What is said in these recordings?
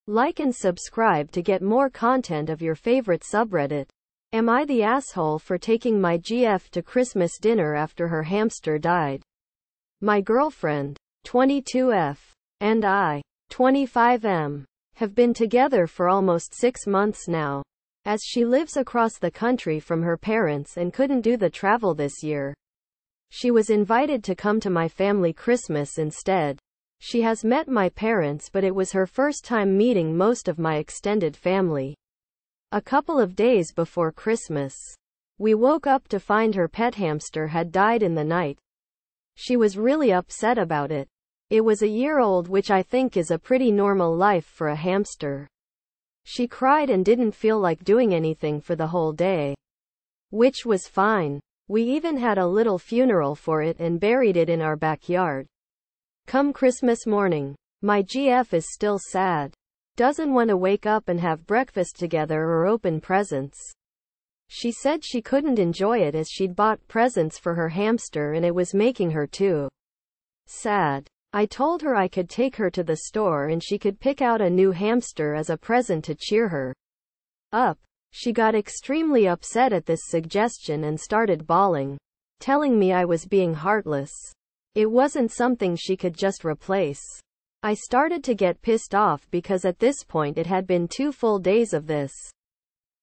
Like and subscribe to get more content of your favorite subreddit. Am I the asshole for taking my GF to Christmas dinner after her hamster died? My girlfriend, 22F, and I, 25M, have been together for almost 6 months now. As she lives across the country from her parents and couldn't do the travel this year, she was invited to come to my family Christmas instead. She has met my parents, but it was her first time meeting most of my extended family. A couple of days before Christmas, we woke up to find her pet hamster had died in the night. She was really upset about it. It was a year old, which I think is a pretty normal life for a hamster. She cried and didn't feel like doing anything for the whole day, which was fine. We even had a little funeral for it and buried it in our backyard. Come Christmas morning, my GF is still sad. Doesn't want to wake up and have breakfast together or open presents. She said she couldn't enjoy it as she'd bought presents for her hamster and it was making her too sad. I told her I could take her to the store and she could pick out a new hamster as a present to cheer her up. She got extremely upset at this suggestion and started bawling, telling me I was being heartless. It wasn't something she could just replace. I started to get pissed off because at this point it had been 2 full days of this,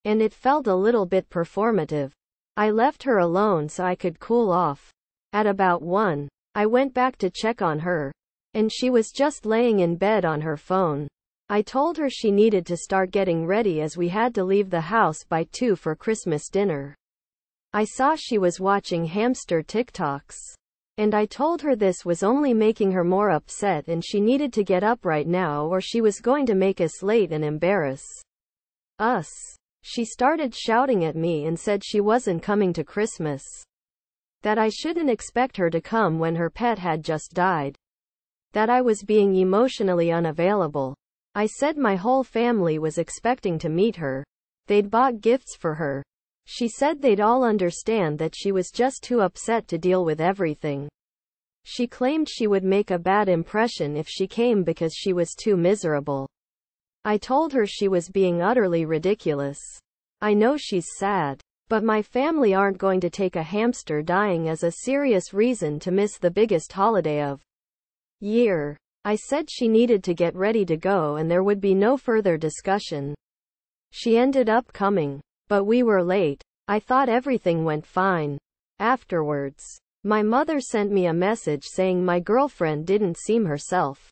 and it felt a little bit performative. I left her alone so I could cool off. At about 1, I went back to check on her, and she was just laying in bed on her phone. I told her she needed to start getting ready as we had to leave the house by 2 for Christmas dinner. I saw she was watching hamster TikToks, and I told her this was only making her more upset and she needed to get up right now or she was going to make us late and embarrass us. She started shouting at me and said she wasn't coming to Christmas, that I shouldn't expect her to come when her pet had just died, that I was being emotionally unavailable. I said my whole family was expecting to meet her. They'd bought gifts for her. She said they'd all understand that she was just too upset to deal with everything. She claimed she would make a bad impression if she came because she was too miserable. I told her she was being utterly ridiculous. I know she's sad, but my family aren't going to take a hamster dying as a serious reason to miss the biggest holiday of year. I said she needed to get ready to go and there would be no further discussion. She ended up coming, but we were late. I thought everything went fine. Afterwards, my mother sent me a message saying my girlfriend didn't seem herself,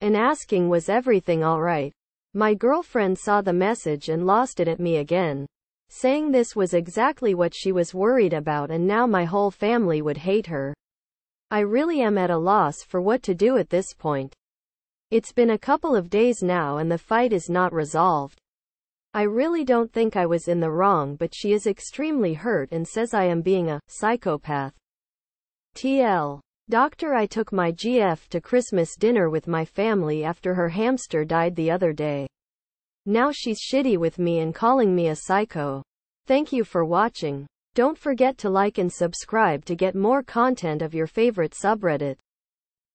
and asking was everything alright. My girlfriend saw the message and lost it at me again, saying this was exactly what she was worried about and now my whole family would hate her. I really am at a loss for what to do at this point. It's been a couple of days now and the fight is not resolved. I really don't think I was in the wrong, but she is extremely hurt and says I am being a psychopath. TL. Doctor, I took my GF to Christmas dinner with my family after her hamster died the other day. Now she's shitty with me and calling me a psycho. Thank you for watching. Don't forget to like and subscribe to get more content of your favorite subreddit.